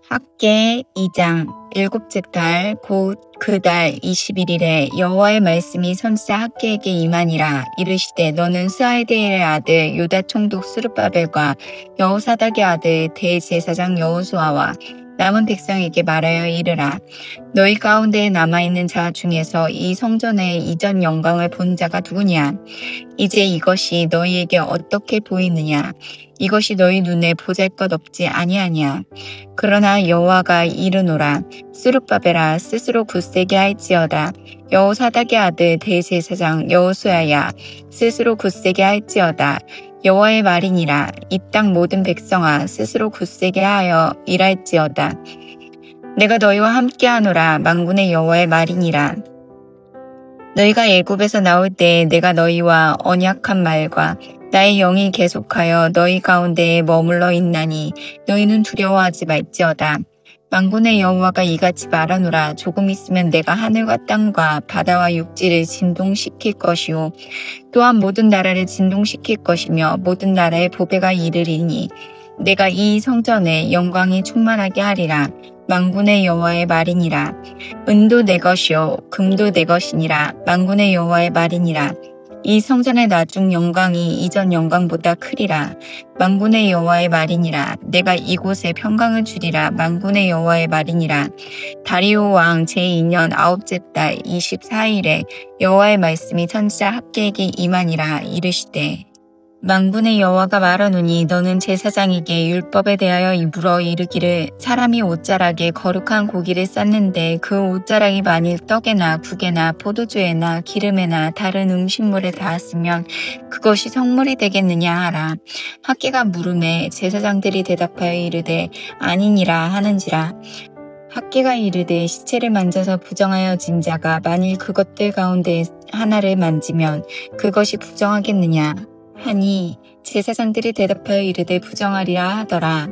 학개 2장 일곱째 달 곧 그 달 21일에 여호와의 말씀이 선지자 학개에게 임하니라. 이르시되 너는 스알디엘의 아들 유다 총독 스룹바벨과 여호사닥의 아들 대제사장 여호수아와 남은 백성에게 말하여 이르라. 너희 가운데에 남아있는 자 중에서 이 성전의 이전 영광을 본 자가 누구냐? 이제 이것이 너희에게 어떻게 보이느냐? 이것이 너희 눈에 보잘것없지 아니하냐? 그러나 여호와가 이르노라. 스룹바벨아 스스로 굳세게 할지어다. 여호사닥의 아들 대제사장 여호수아야 스스로 굳세게 할지어다. 여호와의 말이니라. 이 땅 모든 백성아 스스로 굳세게 하여 일할지어다. 내가 너희와 함께하노라. 만군의 여호와의 말이니라. 너희가 애굽에서 나올 때에 내가 너희와 언약한 말과 나의 영이 계속하여 너희 가운데에 머물러 있나니 너희는 두려워하지 말지어다. 만군의 여호와가 이같이 말하노라. 조금 있으면 내가 하늘과 땅과 바다와 육지를 진동시킬 것이요 또한 모든 나라를 진동시킬 것이며 모든 나라의 보배가 이르리니 내가 이 성전에 영광이 충만하게 하리라. 만군의 여호와의 말이니라. 은도 내 것이요 금도 내 것이니라. 만군의 여호와의 말이니라. 이 성전의 나중 영광이 이전 영광보다 크리라. 만군의 여호와의 말이니라. 내가 이곳에 평강을 주리라. 만군의 여호와의 말이니라. 다리오 왕 제2년 9째 달 24일에 여호와의 말씀이 선지자 학개에게 임하니라. 이르시되 만군의 여호와가 말하노니 너는 제사장에게 율법에 대하여 물어 이르기를 사람이 옷자락에 거룩한 고기를 쌓는데 그 옷자락이 만일 떡에나 국에나 포도주에나 기름에나 다른 음식물에 닿았으면 그것이 성물이 되겠느냐 하라. 학개가 물음에 제사장들이 대답하여 이르되 아니니라 하는지라. 학개가 이르되 시체를 만져서 부정하여진 자가 만일 그것들 가운데 하나를 만지면 그것이 부정하겠느냐 하니 제사장들이 대답하여 이르되 부정하리라 하더라.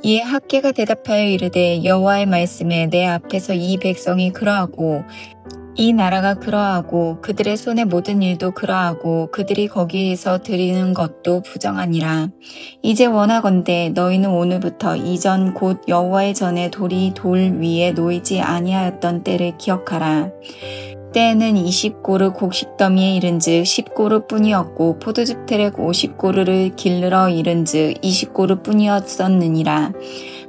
이에 학개가 대답하여 이르되 여호와의 말씀에 내 앞에서 이 백성이 그러하고 이 나라가 그러하고 그들의 손의 모든 일도 그러하고 그들이 거기에서 드리는 것도 부정하니라. 이제 원하건대 너희는 오늘부터 이전 곧 여호와의 전에 돌이 돌 위에 놓이지 아니하였던 때를 기억하라. 때에는 20고르 곡식더미에 이른즉 10고르 뿐이었고 포도즙 테렉 50고르를 길르러 이른즉 20고르 뿐이었었느니라.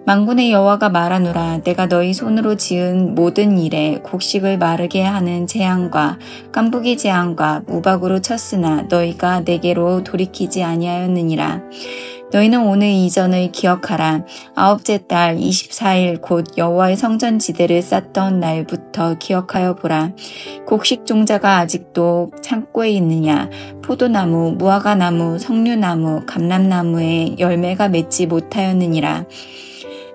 만군의 여호와가 말하노라. 내가 너희 손으로 지은 모든 일에 곡식을 마르게 하는 재앙과 깐부기 재앙과 우박으로 쳤으나 너희가 내게로 돌이키지 아니하였느니라. 너희는 오늘 이전을 기억하라. 9째 달 24일 곧 여호와의 성전 지대를 쌓던 날부터 기억하여 보라. 곡식 종자가 아직도 창고에 있느냐? 포도나무, 무화과나무, 석류나무, 감람나무에 열매가 맺지 못하였느니라.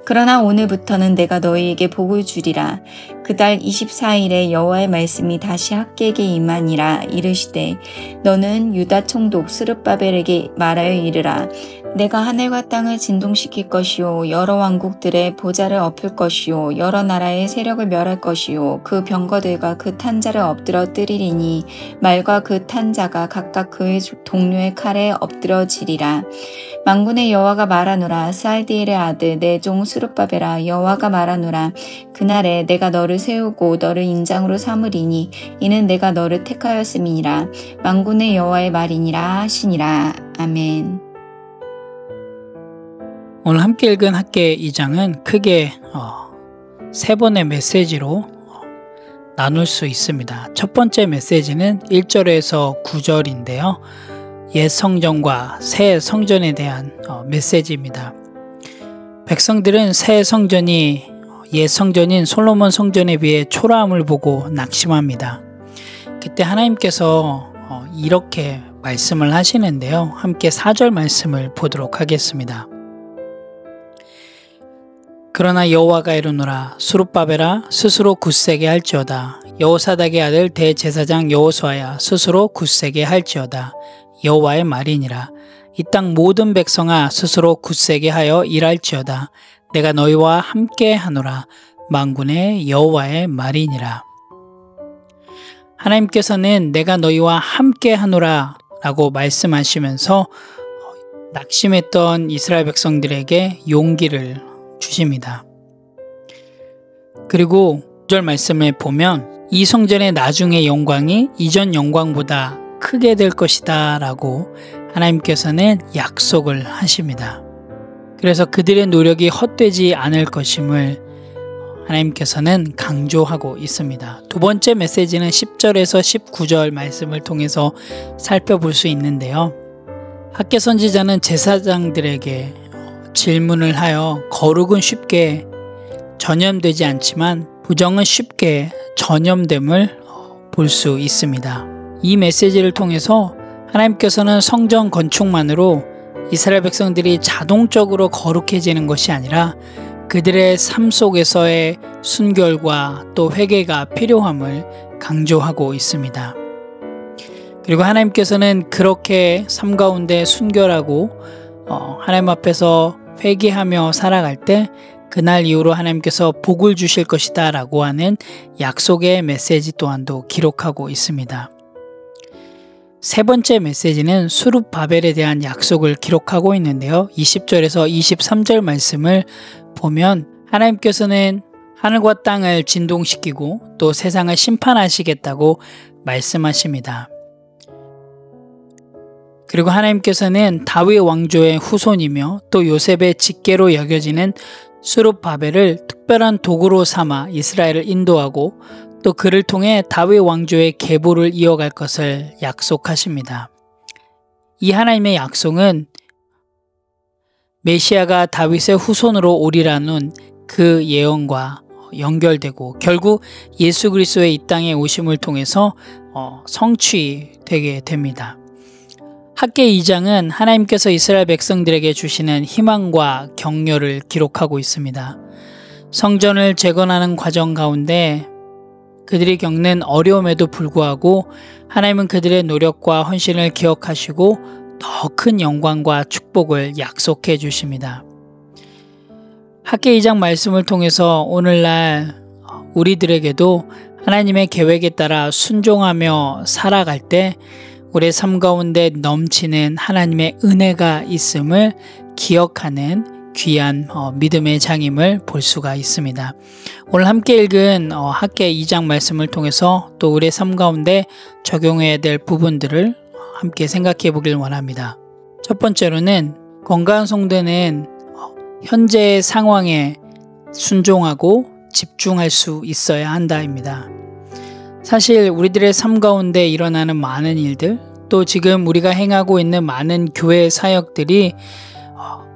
그러나 오늘부터는 내가 너희에게 복을 주리라. 그달 24일에 여호와의 말씀이 다시 학개에게 임하니라. 이르시되 너는 유다 총독 스룹바벨에게 말하여 이르라. 내가 하늘과 땅을 진동시킬 것이요 여러 왕국들의 보좌를 엎을 것이요 여러 나라의 세력을 멸할 것이요 그 병거들과 그 탄자를 엎드려 뜨리리니 말과 그 탄자가 각각 그의 동료의 칼에 엎드러지리라. 만군의 여호와가 말하노라. 스알디엘의 아들 내 종 스룹바벨아 여호와가 말하노라. 그날에 내가 너를 세우고 너를 인장으로 삼으리니 이는 내가 너를 택하였음이니라. 만군의 여호와의 말이니라 하시니라. 아멘. 오늘 함께 읽은 학개 2장은 크게 세 번의 메시지로 나눌 수 있습니다. 첫 번째 메시지는 1절에서 9절인데요. 옛 성전과 새 성전에 대한 메시지입니다. 백성들은 새 성전이 옛 성전인 솔로몬 성전에 비해 초라함을 보고 낙심합니다. 그때 하나님께서 이렇게 말씀을 하시는데요. 함께 4절 말씀을 보도록 하겠습니다. 그러나 여호와가 이르노라. 스룹바벨아 스스로 굳세게 할지어다. 여호사닥의 아들 대제사장 여호수아야 스스로 굳세게 할지어다. 여호와의 말이니라. 이 땅 모든 백성아 스스로 굳세게 하여 일할지어다. 내가 너희와 함께 하노라. 만군의 여호와의 말이니라. 하나님께서는 내가 너희와 함께 하노라 라고 말씀하시면서 낙심했던 이스라엘 백성들에게 용기를 주십니다. 그리고 9절 말씀을 보면 이 성전의 나중의 영광이 이전 영광보다 크게 될 것이다 라고 하나님께서는 약속을 하십니다. 그래서 그들의 노력이 헛되지 않을 것임을 하나님께서는 강조하고 있습니다. 두 번째 메시지는 10절에서 19절 말씀을 통해서 살펴볼 수 있는데요. 학개 선지자는 제사장들에게 질문을 하여 거룩은 쉽게 전염되지 않지만 부정은 쉽게 전염됨을 볼 수 있습니다. 이 메시지를 통해서 하나님께서는 성전 건축만으로 이스라엘 백성들이 자동적으로 거룩해지는 것이 아니라 그들의 삶 속에서의 순결과 또 회개가 필요함을 강조하고 있습니다. 그리고 하나님께서는 그렇게 삶 가운데 순결하고 하나님 앞에서 회개하며 살아갈 때 그날 이후로 하나님께서 복을 주실 것이다 라고 하는 약속의 메시지 또한도 기록하고 있습니다. 세 번째 메시지는 수룹바벨에 대한 약속을 기록하고 있는데요. 20절에서 23절 말씀을 보면 하나님께서는 하늘과 땅을 진동시키고 또 세상을 심판하시겠다고 말씀하십니다. 그리고 하나님께서는 다윗 왕조의 후손이며 또 요셉의 직계로 여겨지는 수룹바벨을 특별한 도구로 삼아 이스라엘을 인도하고 또 그를 통해 다윗 왕조의 계보를 이어갈 것을 약속하십니다. 이 하나님의 약속은 메시아가 다윗의 후손으로 오리라는 그 예언과 연결되고 결국 예수 그리스도의 이 땅에 오심을 통해서 성취되게 됩니다. 학개 2장은 하나님께서 이스라엘 백성들에게 주시는 희망과 격려를 기록하고 있습니다. 성전을 재건하는 과정 가운데 그들이 겪는 어려움에도 불구하고 하나님은 그들의 노력과 헌신을 기억하시고 더 큰 영광과 축복을 약속해 주십니다. 학개 2장 말씀을 통해서 오늘날 우리들에게도 하나님의 계획에 따라 순종하며 살아갈 때 우리의 삶 가운데 넘치는 하나님의 은혜가 있음을 기억하는 귀한 믿음의 장임을 볼 수가 있습니다. 오늘 함께 읽은 학개 2장 말씀을 통해서 또 우리의 삶 가운데 적용해야 될 부분들을 함께 생각해 보길 원합니다. 첫 번째로는 건강한 성도는 현재의 상황에 순종하고 집중할 수 있어야 한다입니다. 사실 우리들의 삶 가운데 일어나는 많은 일들 또 지금 우리가 행하고 있는 많은 교회 사역들이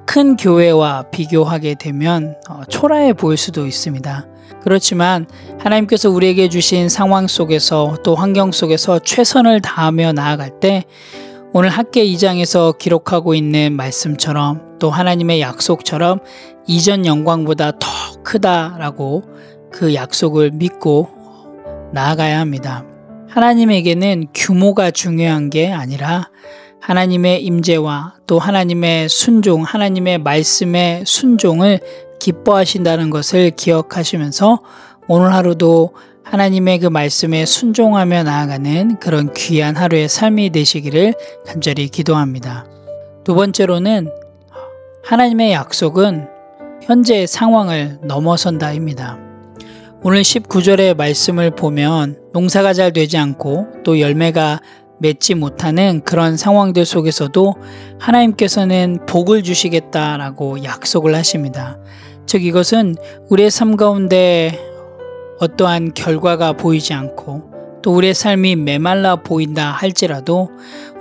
큰 교회와 비교하게 되면 초라해 보일 수도 있습니다. 그렇지만 하나님께서 우리에게 주신 상황 속에서 또 환경 속에서 최선을 다하며 나아갈 때 오늘 학개 2장에서 기록하고 있는 말씀처럼 또 하나님의 약속처럼 이전 영광보다 더 크다라고 그 약속을 믿고 나아가야 합니다. 하나님에게는 규모가 중요한 게 아니라 하나님의 임재와 또 하나님의 순종, 하나님의 말씀의 순종을 기뻐하신다는 것을 기억하시면서 오늘 하루도 하나님의 그 말씀에 순종하며 나아가는 그런 귀한 하루의 삶이 되시기를 간절히 기도합니다. 두 번째로는 하나님의 약속은 현재의 상황을 넘어선다입니다. 오늘 19절의 말씀을 보면 농사가 잘 되지 않고 또 열매가 맺지 못하는 그런 상황들 속에서도 하나님께서는 복을 주시겠다라고 약속을 하십니다. 즉 이것은 우리의 삶 가운데 어떠한 결과가 보이지 않고 또 우리의 삶이 메말라 보인다 할지라도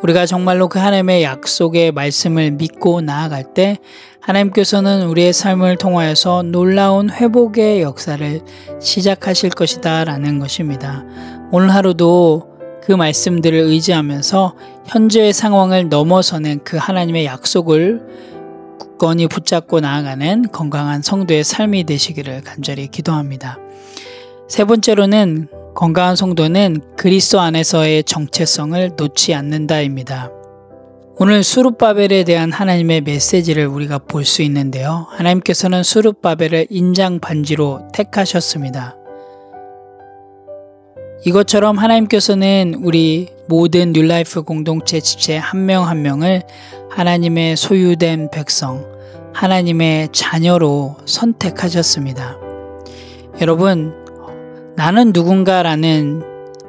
우리가 정말로 그 하나님의 약속의 말씀을 믿고 나아갈 때 하나님께서는 우리의 삶을 통하여서 놀라운 회복의 역사를 시작하실 것이다 라는 것입니다. 오늘 하루도 그 말씀들을 의지하면서 현재의 상황을 넘어서는 그 하나님의 약속을 굳건히 붙잡고 나아가는 건강한 성도의 삶이 되시기를 간절히 기도합니다. 세 번째로는 건강한 성도는 그리스도 안에서의 정체성을 놓지 않는다입니다. 오늘 수룹바벨에 대한 하나님의 메시지를 우리가 볼 수 있는데요. 하나님께서는 수룹바벨을 인장 반지로 택하셨습니다. 이것처럼 하나님께서는 우리 모든 뉴라이프 공동체 지체 한 명 한 명을 하나님의 소유된 백성, 하나님의 자녀로 선택하셨습니다. 여러분, 나는 누군가라는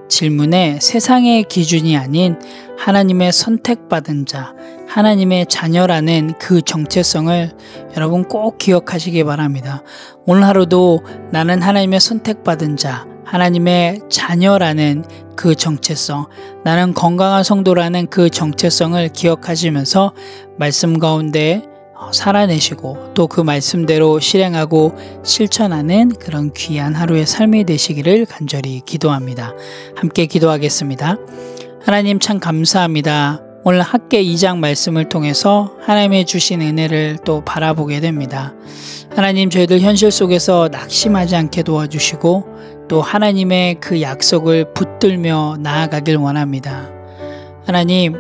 질문에 세상의 기준이 아닌 하나님의 선택받은 자, 하나님의 자녀라는 그 정체성을 여러분 꼭 기억하시기 바랍니다. 오늘 하루도 나는 하나님의 선택받은 자, 하나님의 자녀라는 그 정체성, 나는 건강한 성도라는 그 정체성을 기억하시면서 말씀 가운데 살아내시고 또 그 말씀대로 실행하고 실천하는 그런 귀한 하루의 삶이 되시기를 간절히 기도합니다. 함께 기도하겠습니다. 하나님 참 감사합니다. 오늘 학개 2장 말씀을 통해서 하나님의 주신 은혜를 또 바라보게 됩니다. 하나님, 저희들 현실 속에서 낙심하지 않게 도와주시고 또 하나님의 그 약속을 붙들며 나아가길 원합니다. 하나님,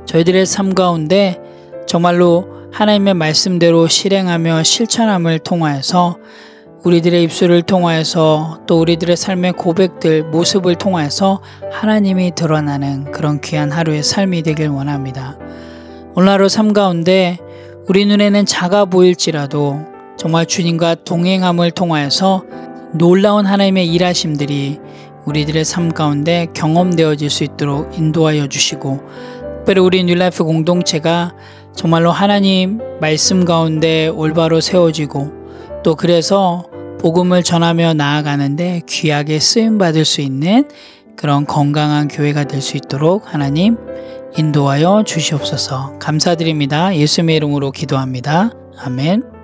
저희들의 삶 가운데 정말로 하나님의 말씀대로 실행하며 실천함을 통하여서 우리들의 입술을 통하여서 또 우리들의 삶의 고백들, 모습을 통하여서 하나님이 드러나는 그런 귀한 하루의 삶이 되길 원합니다. 오늘 하루 삶 가운데 우리 눈에는 작아 보일지라도 정말 주님과 동행함을 통하여서 놀라운 하나님의 일하심들이 우리들의 삶 가운데 경험되어질 수 있도록 인도하여 주시고, 특별히 우리 뉴라이프 공동체가 정말로 하나님 말씀 가운데 올바로 세워지고 또 그래서 복음을 전하며 나아가는데 귀하게 쓰임받을 수 있는 그런 건강한 교회가 될 수 있도록 하나님 인도하여 주시옵소서. 감사드립니다. 예수님의 이름으로 기도합니다. 아멘.